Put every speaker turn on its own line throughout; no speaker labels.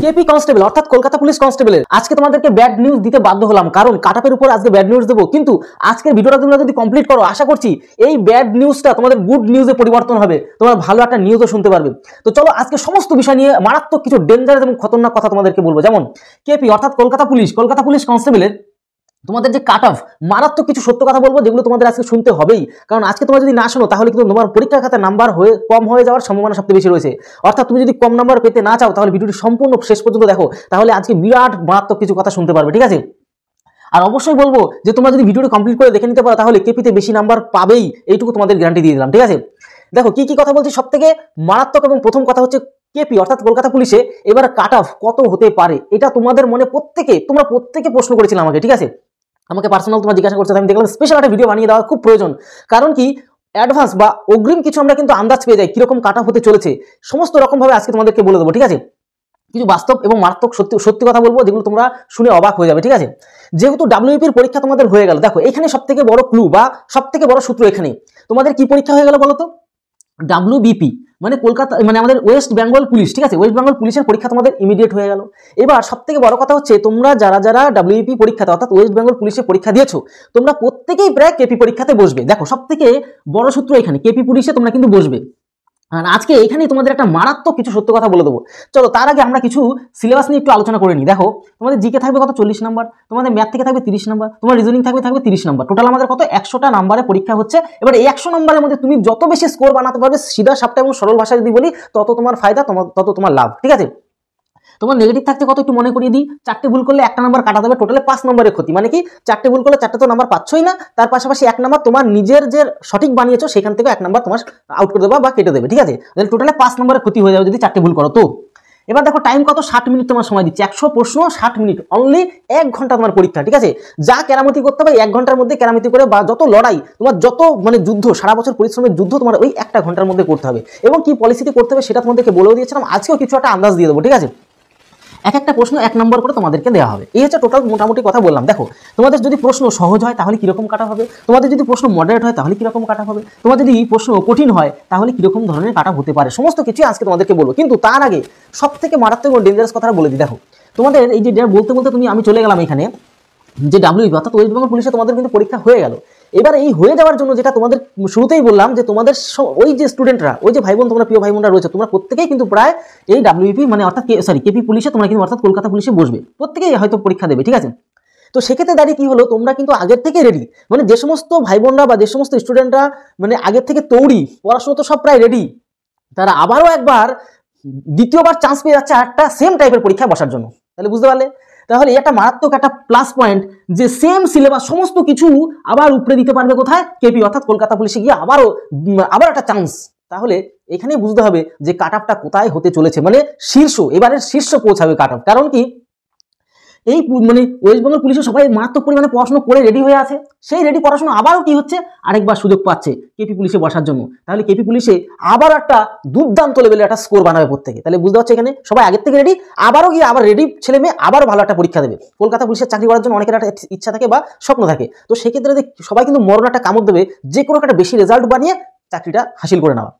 KP constable অর্থাৎ Kolkata police কনস্টেবলের আজকে তোমাদেরকে ব্যাড নিউজ দিতে বাধ্য হলাম, কারণ কাটআপের উপর আজকে ব্যাড নিউজ দেবো। কিন্তু আজকের ভিডিওটা তোমরা যদি কমপ্লিট করো, আশা করছি এই ব্যাড নিউজটা তোমাদের গুড নিউজে পরিবর্তন হবে, তোমরা ভালো একটা নিউজও শুনতে পারবে। তো চলো আজকে সমস্ত বিষয় নিয়ে মারাত্মক কিছু ডেঞ্জারাস এবং খতরনাক কথা তোমাদেরকে বলবো। যেমন কেপি অর্থাৎ কলকাতা পুলিশ কনস্টেবলের তোমাদের যে কাট অফ, মারাত্মক কিছু সত্য কথা বলবো যেগুলো তোমাদের আজকে শুনতে হবেই, কারণ আজকে তোমরা যদি না শোনো তাহলে কিন্তু তোমার পরীক্ষার খাতায় নাম্বার কম হয়ে যাওয়ার সম্ভাবনা সবচেয়ে বেশি রয়েছে। অর্থাৎ তুমি যদি কম নাম্বার পেতে না চাও তাহলে ভিডিওটি সম্পূর্ণ শেষ পর্যন্ত দেখো, তাহলে আজকে বিরাট মারাত্মক কিছু কথা শুনতে পারবে, ঠিক আছে? আর অবশ্যই বলবো যে তোমরা যদি ভিডিওটি কমপ্লিট করে দেখে নিতে পারো তাহলে কেপিতে বেশি নাম্বার পাবেই, এইটুকু তোমাদের গ্যারান্টি দিয়ে দিলাম, ঠিক আছে? দেখো কি কি কথা বলছি। সব থেকে মারাত্মক এবং প্রথম কথা হচ্ছে কেপি অর্থাৎ কলকাতা পুলিশে এবার কাট অফ কত হতে পারে, এটা তোমাদের মনে তোমরা প্রত্যেকে প্রশ্ন করেছিলে আমাকে, ঠিক আছে? আমাকে পার্সোনাল তোমরা জিজ্ঞাসা করছো, আমি দেখলাম স্পেশাল একটা ভিডিও বানিয়ে দেওয়া খুব প্রয়োজন। কারণ কি, অ্যাডভান্স বা অগ্রিম কিছু আমরা কিন্তু আন্দাজ পেয়ে যাই কিরকম কাট অফ হতে চলেছে, সমস্ত রকম ভাবে আজকে তোমাদেরকে বলে দেবো, ঠিক আছে? কিছু বাস্তব এবং মারাত্মক সত্যি কথা বলবো যেগুলো তোমরা শুনে অবাক হয়ে যাবে, ঠিক আছে? যেহেতু ডাব্লিউপির পরীক্ষা তোমাদের হয়ে গেল, দেখো এখানে সব থেকে বড় ক্লু বা সব থেকে বড় সূত্র এখানে তোমাদের কি পরীক্ষা হয়ে গেল বলো তো? ডাব্লিউবিপি মানে কলকাতা মানে আমাদের ওয়েস্ট বেঙ্গল পুলিশ, ঠিক আছে? ওয়েস্ট বেঙ্গল পুলিশের পরীক্ষা তোমাদের ইমিডিয়েট হয়ে গেল। এবার সব থেকে বড় কথা হচ্ছে তোমরা যারা ডাব্লিউবিপি পরীক্ষাতে অর্থাৎ ওয়েস্ট বেঙ্গল পুলিশের পরীক্ষা দিয়েছো, তোমরা প্রত্যেকেই প্রায় কেপি পরীক্ষাতে বসবে। দেখো সব থেকে বড় সূত্র এখানে, কেপি পুলিশে তোমরা কিন্তু বসবে। আর আজকে এখানেই তোমাদের একটা মারাত্মক কিছু সত্য কথা বলে দেবো। চলো তার আগে আমরা কিছু সিলেবাস নিয়ে একটু আলোচনা করে নিই। দেখো তোমাদের জিকে থাকবে কত 40 নাম্বার, তোমাদের ম্যাথ থেকে থাকবে 30 নাম্বার, তোমার রিজনিং থাকবে 30 নাম্বার, টোটাল আমাদের কত 100টা নাম্বারে পরীক্ষা হচ্ছে। এবার এই 100 নাম্বারের মধ্যে তুমি যত বেশি স্কোর বানাতে পারবে, সিধা সাপটা এবং সরল ভাষা যদি বলি, তত তোমার ফায়দা, তত তোমার লাভ, ঠিক আছে? তোমার নেগেটিভ থাকতে কত একটু মনে করিয়ে দিই, 4টে ভুল করলে 1টা নাম্বার কাটা যাবে, টোটালে 5 নম্বরের ক্ষতি। মানে কি 4টে ভুল করলে 4টে তো নাম্বার পাচ্ছই না, তার পাশাপাশি 1 নাম্বার তোমার নিজের যে সঠিক বানিয়েছো সেখান থেকে 1 নাম্বার তোমার আউট করে দেবা বা কেটে দেবে, ঠিক আছে? তাহলে টোটালে 5 নম্বরের ক্ষতি হয়ে যাবে যদি 4টে ভুল করো। তো এবার দেখো টাইম কত, 60 মিনিট তোমার সময় দিচ্ছি, 100 প্রশ্ন 60 মিনিট, অনলি 1 ঘন্টা তোমার পরীক্ষা, ঠিক আছে? যা কেরামতি করতে হবে 1 ঘন্টার মধ্যে কেরামতি করে, বা যত লড়াই তোমার, যত মানে যুদ্ধ, সারা বছর পরিশ্রমের যুদ্ধ তোমার ওই 1টা ঘন্টার মধ্যে করতে হবে। এবং কি পলিসিতে করতে হবে সেটা তোমাদেরকে বলেও দিয়েছিলাম, আজকেও কিছু একটা আন্দাজ দিয়ে দেবো, ঠিক আছে? এক একটা প্রশ্ন 1 নম্বর করে তোমাদেরকে দেওয়া হবে। এই হচ্ছে টোটাল মোটামুটি কথা বললাম। দেখো তোমাদের যদি প্রশ্ন সহজ হয় তাহলে কিরকম কাটা হবে, তোমাদের যদি প্রশ্ন মডারেট হয় তাহলে কিরকম কাটা হবে, তোমার যদি প্রশ্ন কঠিন হয় তাহলে কিরকম ধরনের কাটা হতে পারে, সমস্ত কিছু আজকে তোমাদেরকে বলবো। কিন্তু তার আগে সব থেকে মারাত্মক এবং ডেঞ্জারাস কথাটা বলে দিই। দেখো তোমাদের এই যে বলতে আমি চলে গেলাম এখানে, যে ডাব্লিউবি অর্থাৎ ওয়েস্ট বেঙ্গল পুলিশে তোমাদের কিন্তু পরীক্ষা হয়ে গেল। এবার এই হয়ে যাওয়ার জন্য যেটা তোমাদের শুরুতেই বললাম, যে তোমাদের ওই যে স্টুডেন্টরা, ওই যে ভাই বোন, তোমরা প্রিয় ভাই বোনরা রয়েছে, তোমরা প্রত্যেকেই কিন্তু প্রায় এই ডাব্লিউপি মানে অর্থাৎ কেপি পুলিশে তোমরা কিন্তু অর্থাৎ কলকাতা পুলিশে বসবে, প্রত্যেকেই হয়তো পরীক্ষা দেবে, ঠিক আছে? তো সেক্ষেত্রে দাঁড়িয়ে কি হলো, তোমরা কিন্তু আগের থেকে রেডি, মানে যে সমস্ত ভাই বোনরা বা যে সমস্ত স্টুডেন্টরা মানে আগের থেকে তৈরি, পড়াশোনা তো সব প্রায় রেডি, তারা আবারও একবার দ্বিতীয়বার চান্স পেয়ে যাচ্ছে একটা সেম টাইপের পরীক্ষা বসার জন্য। তাহলে বুঝতে পারলে, তাহলে এটা মারাত্মক একটা প্লাস পয়েন্ট যে সেম সিলেবাস সমস্ত কিছু আবার উপরে দিতে পারবে কোথায়, কেপি অর্থাৎ কলকাতা পুলিশে গিয়ে আবার একটা চান্স। তাহলে এখানেই বুঝতে হবে যে কাট অফটা কোথায় হতে চলেছে, মানে এবারের শীর্ষ পৌঁছাবে কাট অফ। কারণ কি, এই মানে ওয়েস্ট বেঙ্গল পুলিশের সবাই মারাত্মক পরিমাণে পড়াশোনা করে রেডি হয়ে আছে, সেই রেডি পড়াশোনা আবারও কি হচ্ছে, আরেকবার সুযোগ পাচ্ছে কেপি পুলিশে বসার জন্য। তাহলে কেপি পুলিশে আবার একটা দুর্দান্ত লেভেলে একটা স্কোর বানাবে প্রত্যেকে। তাহলে বুঝতে পারছো এখানে সবাই আগের থেকে রেডি, আবারও গিয়ে আবার রেডি ছেলে মেয়ে আবারও ভালো একটা পরীক্ষা দেবে। কলকাতা পুলিশের চাকরি করার জন্য অনেকের একটা ইচ্ছা থাকে বা স্বপ্ন থাকে, তো সেক্ষেত্রে সবাই কিন্তু মরণ একটা কামড় দেবে যে কোনো একটা বেশি রেজাল্ট বানিয়ে চাকরিটা হাসিল করে নেওয়া।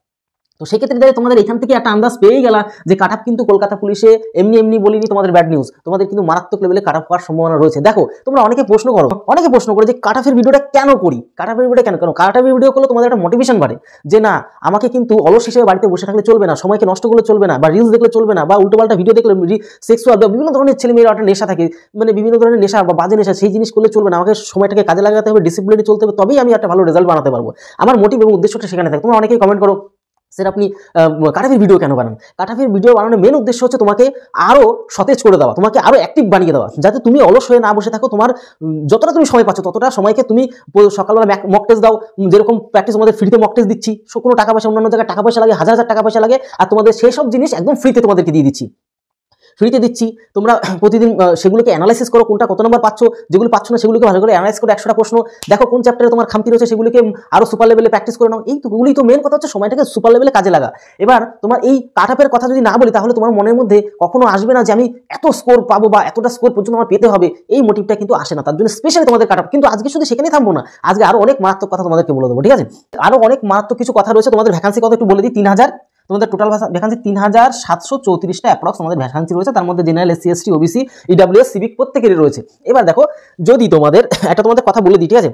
তো সেক্ষেত্রে তোমাদের এখান থেকে একটা আন্দাজ পেয়ে গেলা যে কাট অফ কিন্তু কলকাতা পুলিশে এমনি বলিনি তোমাদের ব্যাড নিউজ, তোমাদের কিন্তু মারাত্মক লেভেলে কাট অফ হওয়ার সম্ভাবনা রয়েছে। দেখো তোমরা অনেকে প্রশ্ন করো যে কাট অফের ভিডিওটা কেন করি, কাট অফের ভিডিওটা কেন কাট অফের ভিডিও করলে তোমাদের একটা মোটিভেশন বাড়ে, যে না আমাকে কিন্তু অলস হিসেবে বাড়িতে বসে থাকলে চলবে না, সময়কে নষ্ট করলে চলবে না, বা রিলস দেখলে চলবে না, বা উল্টোপাল্টা ভিডিও দেখলে সেক্সুয়াল বা বিভিন্ন ধরনের ছেলে মেয়েরা একটা নেশা থাকে, মানে বিভিন্ন ধরনের নেশা বা বাজে নেশা, সেই জিনিস করলে চলবে না, আমাকে সময়টাকে কাজে লাগাতে হবে, ডিসিপ্লিনে চলতে হবে, তবেই আমি একটা ভালো রেজাল্ট বানাতে পারবো। আমার মোটিভ এবং উদ্দেশ্যটা সেখানে থাকে। তোমরা অনেকেই কমেন্ট করো স্যার আপনি কাটাফের ভিডিও কেন বানান? কাটাফের ভিডিও বানানোর মেন উদ্দেশ্য হচ্ছে তোমাকে আরও সতেজ করে দেওয়া, তোমাকে আরও অ্যাক্টিভ বানিয়ে দেওয়া, যাতে তুমি অলস হয়ে না বসে থাকো। তোমার যতটা তুমি সময় পাচ্ছ ততটা সময়কে তুমি সকালবেলা মক টেস্ট দাও, যেরকম প্র্যাকটিস আমাদের ফ্রিতে মক টেস্ট দিচ্ছি, কোনো টাকা পয়সা, অন্যান্য জায়গায় টাকা পয়সা লাগে, হাজার টাকা পয়সা লাগে, আর তোমাদের সেই সব জিনিস একদম ফ্রিতে তোমাদেরকে দিয়ে দিচ্ছি। ফ্রিতে দিচ্ছি, তোমরা প্রতিদিন সেগুলোকে অ্যানালাইসিস করো, কোনটা কত নম্বর পাচ্ছ, যেগুলো পাচ্ছ না সেগুলোকে ভালো করে অ্যানালাইজ করে 100টা প্রশ্ন দেখো কোন চ্যাপ্টারে তোমার খামতি রয়েছে, সেগুলোকে আরও সুপার লেভেলে প্র্যাকটিস করে নাও। এইগুলোই তো মেন কথা হচ্ছে সময়টাকে সুপার লেভেলে কাজে লাগা। এবার তোমার এই কাট অফের কথা যদি না বলি তাহলে তোমার মনের মধ্যে কখনো আসবে না যে আমি এত স্কোর পাবো বা এতটা স্কোর পর্যন্ত আমার পেতে হবে, এই মোটিভটা কিন্তু আসে না। তার জন্য স্পেশালি তোমাদের কাট অফ। কিন্তু আজকে শুধু সেখানেই থামবো না, আজকে আরও অনেক মারাত্মক কথা তোমাদেরকে বলে দেবো, ঠিক আছে? আরও অনেক মারাত্মক কিছু কথা রয়েছে। তোমাদের ভ্যাকান্সি কথা একটু বলে দিই, 3000 তোমাদের টোটাল ভ্যাকান্সি 3734টা অ্যাপ্রক্স তোমাদের ভ্যাকান্সি রয়েছে, তার মধ্যে general, SC ST, OBC, EWS, civic প্রত্যেকেরই রয়েছে। এবার দেখো যদি তোমাদের একটা তোমাদের কথা বলে দিই, ঠিক আছে,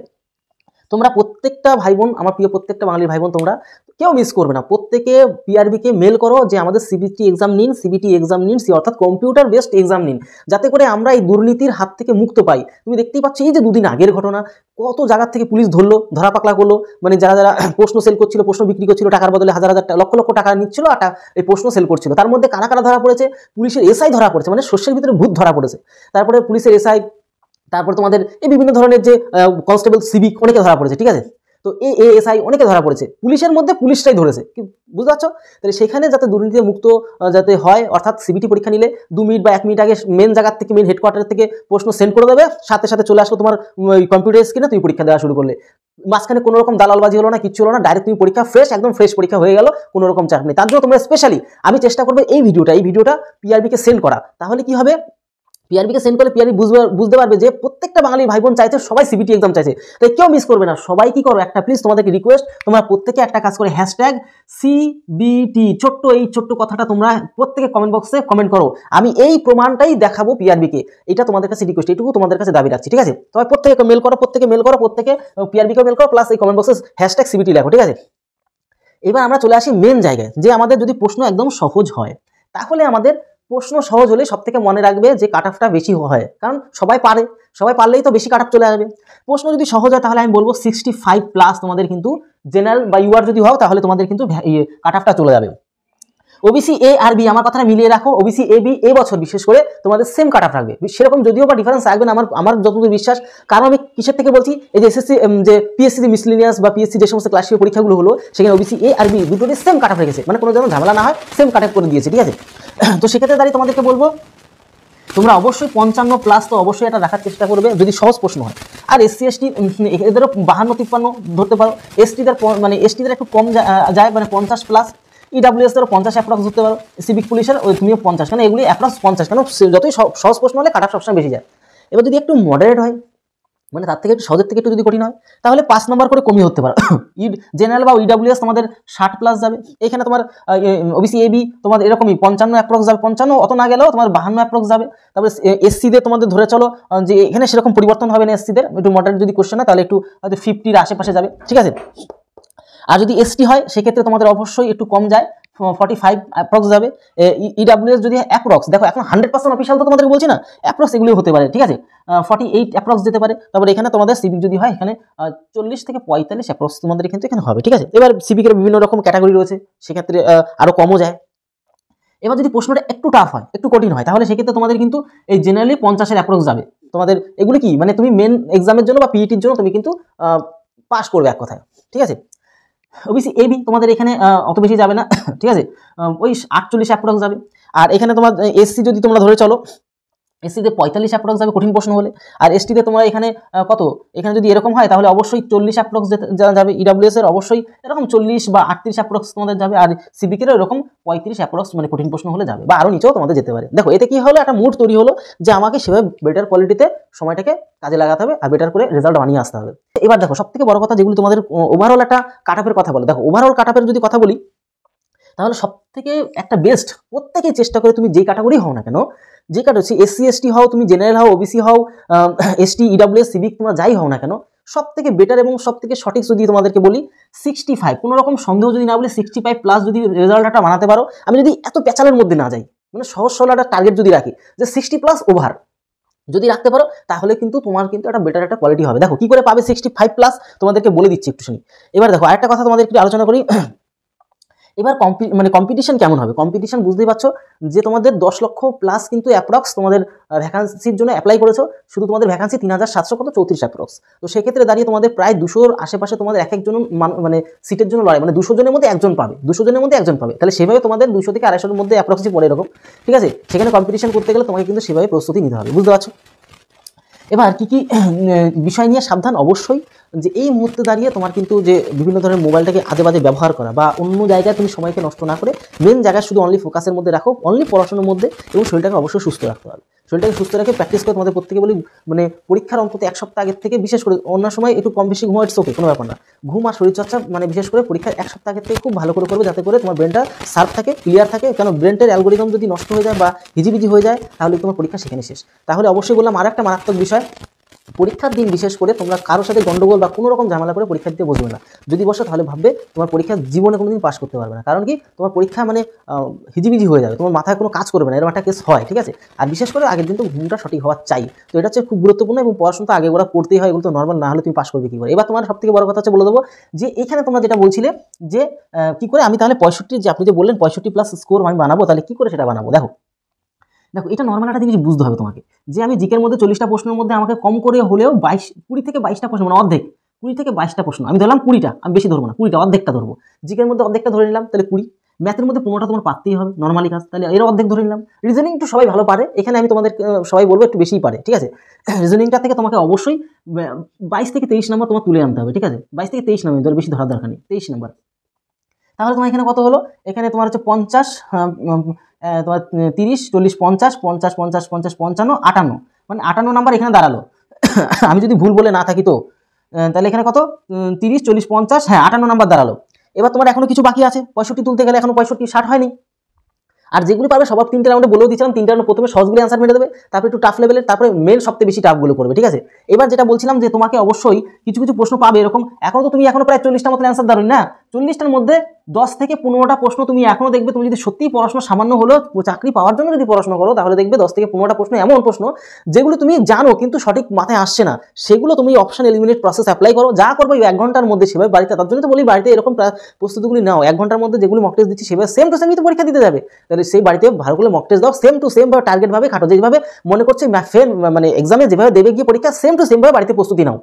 তোমরা প্রত্যেকটা ভাই বোন, আমার প্রিয় প্রত্যেকটা বাঙালির ভাই বোন, তোমরা কেউ মিস করবে না, প্রত্যেকে পিআরবিকে মেল করো যে আমাদের সিবিটি এক্সাম নিন, অর্থাৎ কম্পিউটার বেসড এক্সাম নিন, যাতে করে আমরা এই দুর্নীতির হাত থেকে মুক্ত পাই। তুমি দেখতেই পাচ্ছ এই যে দুদিন আগের ঘটনা, কত জায়গার থেকে পুলিশ ধরলো, ধরা পাকলা করলো, মানে যারা যারা প্রশ্ন সেল করছিল, প্রশ্ন বিক্রি করছিল, টাকার বদলে হাজার হাজার লক্ষ লক্ষ টাকা নিচ্ছিল আর এই প্রশ্ন সেল করছিল, তার মধ্যে কারা কারা ধরা পড়েছে, পুলিশের এসআই ধরা পড়েছে, মানে শস্যের ভিতরে ভূত ধরা পড়েছে, তারপরে পুলিশের এসআই, তারপর তোমাদের এই বিভিন্ন ধরনের যে কনস্টেবল, সিভিক অনেকে ধরা পড়েছে, ঠিক আছে, তো এএসআই অনেকে ধরা পড়েছে, পুলিশের মধ্যে পুলিশটাই ধরেছে, কি বুঝতে পারছো? তাহলে সেখানে যাতে দুর্নীতি মুক্ত যাতে হয়, অর্থাৎ সিবিটি পরীক্ষা নিলে 2 মিনিট বা 1 মিনিট আগে মেন জায়গার থেকে, মেন হেডকোয়ার্টার থেকে প্রশ্ন সেন্ড করে দেবে, সাথে সাথে চলে আসলো তোমার কম্পিউটার স্ক্রিনে, তুমি পরীক্ষা দেওয়া শুরু করলে, মাঝখানে কোনো রকম দালালবাজি হলো না, কিচ্ছু হলো না, ডাইরেক্ট তুমি পরীক্ষা ফ্রেশ, একদম ফ্রেশ পরীক্ষা হয়ে গেল, কোনো রকম চাপ নেই। তার জন্য তোমরা স্পেশালি আমি চেষ্টা করবো এই ভিডিওটা পিআরবিকে সেন্ড করা, তাহলে কি হবে, পিআরবিকে সেন্ড করে পিআরবি বুঝতে পারবে যে প্রত্যেকটা বাঙালি ভাই বোন চাইছে, সবাই সিবিটি এক্সাম চাইছে, তাই কেউ মিস করবে না। সবাই কি করো, একটা প্লিজ তোমাদেরকে রিকোয়েস্ট, তোমরা প্রত্যেকে একটা কাজ করে হ্যাশট্যাগ সিবিটি, এই ছোট্ট কথাটা তোমরা প্রত্যেকে কমেন্ট বক্সে কমেন্ট করো, আমি এই প্রমাণটাই দেখাবো পিআরবিকে, এটা তোমাদের কাছে রিকোয়েস্ট, এইটুকু তোমাদের কাছে দাবি রাখছি, ঠিক আছে? তবে প্রত্যেকে মেল করো, প্রত্যেকে পিআরবিকে মেল করো, প্লাস এই কমেন্ট বক্সে হ্যাশট্যাগ সিবিটি লেখো, ঠিক আছে? এবার আমরা চলে আসি মেন জায়গায়, যে আমাদের যদি প্রশ্ন একদম সহজ হয়, তাহলে আমাদের প্রশ্ন সহজ হলে সব থেকে মনে রাখবে যে কাট অফটা বেশি হয়, কারণ সবাই পারলেই তো বেশি কাট অফ চলে আসবে। প্রশ্ন যদি সহজ হয় তাহলে আমি বলবো 65+ তোমাদের কিন্তু জেনারেল বা ইউআর যদি হও তাহলে তোমাদের কিন্তু কাট অফটা চলে যাবে। ওবিসি এ আর বি, আমার কথাটা মিলিয়ে রাখো, ওবিসি এ বি এই বছর বিশেষ করে তোমাদের সেম কাট অফ রাখবে, সেরকম যদিও বা ডিফারেন্স রাখবে না আমার যতদূর বিশ্বাস, কারণ আমি কিসের থেকে বলছি, এই যে এসএসসি যে পিএসসি মিসলিনিয়াস বা পিএসসি যে সমস্ত ক্লাসিক পরীক্ষাগুলো হলো, সেখানে ওবিসি এ আর বি দুটোরই সেম কাট অফ রেখেছে, মানে কোনো যেন ঝামেলা না হয়, সেম কাট অফ করে দিয়েছে, ঠিক আছে? তো সেক্ষেত্রে দাঁড়িয়ে তোমাদেরকে বলবো তোমরা অবশ্যই 55+ তো অবশ্যই এটা রাখার চেষ্টা করবে যদি সহজ প্রশ্ন হয়। আর এসসি এসটি এদেরও 52-53 ধরতে পারো, এসটিদের একটু কম যায়, মানে 50+, ইডাব্লিউএস এর 50 অ্যাপ্রক্স ধরতে পারো, সিভিক পুলিশের ওই তুমিও 50, কারণ এগুলি অ্যাপ্রক্স 50, কারণ যতই সহজ প্রশ্ন হলে কাট অফ সবসময় বেশি যায়। এবার যদি একটু মডারেট হয়, মানে তার থেকে একটু সহজের থেকে একটু যদি কঠিন হয়, তাহলে 5 নম্বর করে কমিয়ে হতে পারো। জেনারেল বা ইডাব্লিউএস তোমাদের 60+ যাবে, এখানে তোমার ওবিসি এবি তোমাদের এরকমই 55 অ্যাপ্রক্স যাবে, 55 অত না গেলেও তোমার 52 অ্যাপ্রক্স যাবে। তারপরে এসসিদের তোমাদের ধরে চলো যে এখানে সেরকম পরিবর্তন হবে না, এসসিদের একটু মডারেট যদি কোশ্চেন হয় তাহলে একটু হয়তো 50-র আশেপাশে যাবে, ঠিক আছে? আর যদি এসটি হয় সেক্ষেত্রে তোমাদের অবশ্যই একটু কম যায়, 45 অ্যাপ্রক্স যাবে। ইডাব্লিউএস যদি অ্যাপ্রক্স, দেখো এখন 100% অফিসিয়াল তো তোমাদের বলছি না, অ্যাপ্রক্স এগুলো হতে পারে, ঠিক আছে? 48 অ্যাপ্রক্স যেতে পারে। তারপরে এখানে তোমাদের সিভিক যদি হয় এখানে 40 থেকে 45 অ্যাপ্রক্স তোমাদের কিন্তু এখানে হবে, ঠিক আছে? এবার সিভিকের বিভিন্ন রকম ক্যাটাগরি রয়েছে, সেক্ষেত্রে আরও কমও যায়। এবার যদি প্রশ্নটা একটু টাফ হয়, একটু কঠিন হয়, তাহলে সেক্ষেত্রে তোমাদের কিন্তু এই জেনারেলি 50-এর অ্যাপ্রক্স যাবে তোমাদের। এগুলো কি মানে তুমি মেন এক্সামের জন্য বা পিইটির জন্য তুমি কিন্তু পাস করবে এক কথায়, ঠিক আছে? ওবিসি এবি তোমাদের এখানে অত বেশি যাবে না, ঠিক আছে? ওই 48 অ্যাপ্রক্স যাবে। আর এখানে তোমার এসসি যদি তোমরা ধরে চলো, এসসিতে 45 অ্যাপ্রক্স যাবে কঠিন প্রশ্ন হলে। আর এসটিতে তোমরা এখানে কত, এখানে যদি এরকম হয় তাহলে অবশ্যই 40 অ্যাপ্রক্স যাবে। ইডাব্লিউএস এর অবশ্যই এরকম 40 বা 38 অ্যাপ্রক্স তোমাদের যাবে। আর সিভিকেরও এরকম 35 অ্যাপ্রক্স মানে কঠিন প্রশ্ন হলে যাবে, বা আরও নিচেও তোমাদের যেতে পারে। দেখো এতে কি হলো, একটা মুড তৈরি হলো যে আমাকে সেভাবে বেটার কোয়ালিটিতে সময়টাকে কাজে লাগাতে হবে আর বেটার করে রেজাল্ট বানিয়ে আসতে হবে। এবার দেখো সবথেকে বড় কথা, যেগুলো তোমাদের ওভারঅল একটা কাট অফের কথা বলে, দেখো ওভারঅল কাট অফের যদি কথা বলি তাহলে সবথেকে একটা বেস্ট, প্রত্যেকেই চেষ্টা করে তুমি যে ক্যাটাগরি হও না কেন, যে কাট হচ্ছে এসসি এসটি হও, তুমি জেনারেল হও, ওবিসি হও, এসটি, ইডাব্লিউএস, সিভিক, তোমরা যাই হও না কেন, সব থেকে বেটার এবং সব থেকে সঠিক যদি তোমাদেরকে বলি 65, কোনো রকম সন্দেহ যদি না বলি 65+ যদি রেজাল্টটা বানাতে পারো, আমি যদি এত প্যাচালের মধ্যে না যাই, মানে সহজ সরল একটা টার্গেট যদি রাখি যে 60+ ওভার যদি রাখতে পারো, তাহলে কিন্তু তোমার কিন্তু একটা বেটার একটা কোয়ালিটি হবে। দেখো কি করে পাবে 65+, তোমাদেরকে বলে দিচ্ছি একটু শুনি। এবার দেখো আরেকটা কথা তোমাদের একটু আলোচনা করি। এবার কম্পিটিশন কেমন হবে, কম্পিটিশন বুঝতেই পারছো যে তোমাদের 10 লক্ষ প্লাস কিন্তু অ্যাপ্রক্স তোমাদের ভ্যাকান্সির জন্য অ্যাপ্লাই করেছো, শুধু তোমাদের ভ্যাকান্সি 3734 অ্যাপ্রক্স। তো সেক্ষেত্রে দাঁড়িয়ে তোমাদের প্রায় 200-র আশেপাশে তোমাদের এক একজন মানে সিটের জন্য লড়াই, মানে 200 জনের মধ্যে একজন পাবে, 200 জনের মধ্যে একজন পাবে। তাহলে সেভাবে তোমাদের 200 থেকে 250-এর মধ্যে অ্যাপ্রক্সই পড়ে এরকম, ঠিক আছে? সেখানে কম্পিটিশন করতে গেলে তোমাকে কিন্তু সেভাবে প্রস্তুতি নিতে হবে, বুঝতে পারছো? এবার কি কি বিষয় নিয়ে সাবধান, অবশ্যই যে এই মুহূর্তে দাঁড়িয়ে তোমার কিন্তু যে বিভিন্ন ধরনের মোবাইলটাকে আজে বাজে ব্যবহার করা বা অন্য জায়গায় তুমি সময়কে নষ্ট না করে মেন জায়গায় শুধু অনলি ফোকাসের মধ্যে রাখো, অনলি পড়াশোনার মধ্যে, এবং শরীরটাকে অবশ্যই সুস্থ রাখতে হবে। শরীরটাকে সুস্থ রেখে প্র্যাকটিস করে তোমাদের প্রত্যেকে বলি মানে পরীক্ষার অন্তত 1 সপ্তাহ আগের থেকে, বিশেষ করে অন্য সময় একটু কম বেশি ঘুমাও, ইটস ওকে, কোনো ব্যাপার না। ঘুম আর শরীরচর্চা মানে বিশেষ করে পরীক্ষার 1 সপ্তাহ আগের থেকে খুব ভালো করে করবে, যাতে করে তোমার ব্রেনটা শার্প থাকে, ক্লিয়ার থাকে। কারণ ব্রেনটার অ্যালগোরিদম যদি নষ্ট হয়ে যায় বা হিজিবিজি হয়ে যায় তাহলে তোমার পরীক্ষা সেখানে শেষ। তাহলে অবশ্যই বললাম আর একটা মারাত্মক বিষয়, পরীক্ষার দিন বিশেষ করে তোমরা কারোর সাথে গন্ডগোল বা কোনো রকম ঝামেলা করে পরীক্ষা দিতে বসবে না। যদি বসো তাহলে ভাববে তোমার পরীক্ষা জীবনে কোনোদিন পাস করতে পারবে না। কারণ কি, তোমার পরীক্ষা মানে হিজিবিজি হয়ে যাবে, তোমার মাথায় কোনো কাজ করবে না, এরকম একটা কেস হয়, ঠিক আছে। আর বিশেষ করে আগের দিন তো ঘুমটা সঠিক হওয়া চাই। তো এটা হচ্ছে খুব গুরুত্বপূর্ণ, এবং পড়াশোনা তো আগে ওরা পড়তেই হয়, এগুলো তো নর্মাল, না হলে তুমি পাস করবে কী করে। এবার তোমার সবথেকে বড় কথা হচ্ছে বলে দেবো যে এখানে তোমরা যেটা বলছিলে যে কী করে আমি তাহলে 65, যে আপনি যে বললেন 65+ স্কোর আমি বানাবো, তাহলে কী করে সেটা বানাবো। দেখো এটা নর্মাল একটা জিনিস বুঝতে হবে তোমাকে, যে আমি জিকের মধ্যে 40টা প্রশ্নের মধ্যে আমাকে কম করে হলেও 20 থেকে 22টা প্রশ্ন, মানে অর্ধেক 20 থেকে 22টা প্রশ্ন আমি ধরলাম, 20টা আমি বেশি ধরবো না, 20টা অর্ধেকটা ধরবো। জিকের মধ্যে অর্ধেকটা ধরে নিলাম, তাহলে 20। ম্যাথের মধ্যে 15টা তোমার পারতেই হবে, নর্মালি কাজ, তাহলে এর অর্ধেক ধরে নিলাম। রিজনিং একটু সবাই ভালো পারে, এখানে আমি তোমাদের সবাই বলবো একটু বেশিই পারে, ঠিক আছে। রিজনিংটা থেকে তোমাকে অবশ্যই 22 থেকে 23 নম্বর তোমার তুলে আনতে হবে, ঠিক আছে। 22 থেকে 23 নম্বর, বেশি ধরার দরকার নেই, 23 নম্বর। তাহলে তোমার এখানে কত হলো, এখানে তোমার হচ্ছে 50, তোমার 30, 40, 50, 50, 50, 50, 55, 58, মানে 58 নাম্বার এখানে দাঁড়ালো। আমি যদি ভুল বলে না থাকি তো, তাহলে এখানে কত, 30, 40, 50, হ্যাঁ 58 নাম্বার দাঁড়ালো। এবার তোমার এখনো কিছু বাকি আছে, 65 তুলতে গেলে এখনো 65, 60 হয়নি। আর যেগুলো পারবে সবার 3টে রাউন্ডে বলেও দিয়েছিলাম, 3টে রাউন্ডে প্রথমে সহজগুলো অ্যান্সার মেরে দেবে, তারপরে একটু টাফ লেভেলের, তারপরে মেন সবথেকে বেশি টাফগুলো করবে, ঠিক আছে। এবার যেটা বলছিলাম যে তোমাকে অবশ্যই কিছু কিছু প্রশ্ন পাবে এরকম, এখন তো তুমি এখনো প্রায় 40টা মতো অ্যান্সার দারুন না, 40টার মধ্যে 10 থেকে 15টা প্রশ্ন তুমি এখনো দেখবে, তুমি যদি সত্যিই পড়াশোনা সামান্য হলেও চাকরি পাওয়ার জন্য যদি পড়াশোনা করো, তাহলে দেখবে 10 থেকে 15টা প্রশ্ন এমন প্রশ্ন যেগুলো তুমি জানো কিন্তু সঠিক মাথায় আসছে না, সেগুলো তুমি অপশন এলিমিনেট প্রসেস অ্যাপ্লাই করো, যা করবে 1 ঘন্টার মধ্যে সেভাবে বাড়িতে, তার জন্য তো বলি বাড়িতে এরকম প্রস্তুতিগুলি নাও, 1 ঘন্টার মধ্যে যেগুলো মক টেস্ট দিচ্ছি সেভাবে সেম টু সেম তো পরীক্ষা দিতে যাবে, তাহলে সেই বাড়িতে ভালো করে মক টেস্ট দাও, সেম টু সেম ভাবে টার্গেট ভাবে খাটো, যেভাবে মনে করছে মানে এক্সামে যেভাবে দেবে গিয়ে পরীক্ষা সেম টু সেম ভাবে বাড়িতে প্রস্তুতি নাও।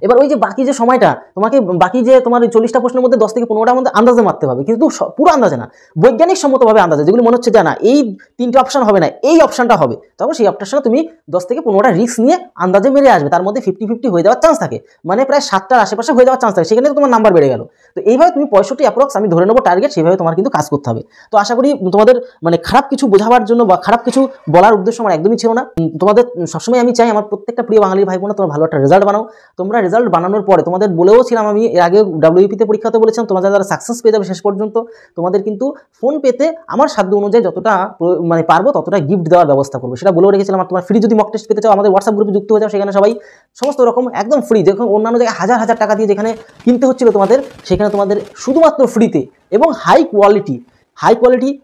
এবার ওই যে বাকি যে সময়টা তোমাকে বাকি যে তোমার 40টা প্রশ্নের মধ্যে 10 থেকে 15টার মধ্যে আন্দাজে মারতে হবে, কিন্তু পুরো আন্দাজে না, বৈজ্ঞানিক সম্মতভাবে আন্দাজে, যেগুলো মনে হচ্ছে যে না এই 3টে অপশন হবে না, এই অপশনটা হবে, তখন সেই অপশনটা তুমি 10 থেকে 15টা রিস্ক নিয়ে আন্দাজে মেরে আসবে, তার মধ্যে 50-50 হয়ে যাওয়ার চান্স থাকে, মানে প্রায় 7টার আশেপাশে হয়ে যাওয়ার চান্স থাকে, সেখানে তোমার নাম্বার বেড়ে গেল। তো এইভাবে তুমি 65 অ্যাপ্রক্স আমি ধরে নেবো টার্গেট, সেভাবে তোমার কিন্তু কাজ করতে হবে। তো আশা করি তোমাদের মানে খারাপ কিছু বোঝাবার জন্য বা খারাপ কিছু বলার উদ্দেশ্য আমার একদমই ছিল না। তোমাদের সবসময় আমি চাই আমার প্রত্যেকটা প্রিয় বাঙালি ভাই বোনা তোমরা ভালো একটা রেজাল্ট বানাও। তোমরা রেজাল্ট বানানোর পরে তোমাদের বলেও ছিলাম, আমি এর আগে WEPতে পরীক্ষাতে বলেছিলাম, তোমরা যারা সাকসেস পেয়ে যাবে শেষ পর্যন্ত, তোমাদের কিন্তু ফোন পেতে আমার সাধ্য অনুযায়ী যতটা মানে পারবো ততটা গিফট দেওয়ার ব্যবস্থা করবো, সেটা বলেও রেখেছিলাম। আর তোমার ফ্রি যদি মক টেস্ট পেতে চাও আমাদের হোয়াটসঅ্যাপ গ্রুপে যুক্ত হয়ে যাও, সেখানে সবাই সমস্ত রকম একদম ফ্রি, যখন অন্যান্য জায়গায় হাজার হাজার টাকা দিয়ে যেখানে কিনতে হচ্ছিল তোমাদের, সেখানে তোমাদের শুধুমাত্র ফ্রিতে এবং হাই কোয়ালিটি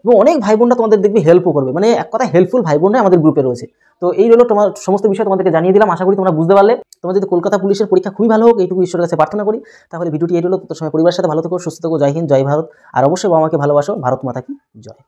এবং অনেক ভাই বোনরা তোমাদের দেখবে হেল্পও করবে, মানে এক কথা হেল্পফুল ভাই বোনরা আমাদের গ্রুপে রয়েছে। তো এই হলো তোমার সমস্ত বিষয় তোমাদেরকে জানিয়ে দিলাম, আশা করি তোমরা বুঝতে পারলে। তোমার যদি কলকাতা পুলিশের পরীক্ষা খুবই ভালো হোক, এইটুকু ঈশ্বরের কাছে প্রার্থনা করি। তাহলে ভিডিওটি এই হলো, তোর সময় পরিবারের সাথে ভালো থেকো, সুস্থ থেকো, জয় হিন্দ, জয় ভারত। আর অবশ্যই বাবা মাকে ভালোবাসো, ভারত মাতা কি জয়।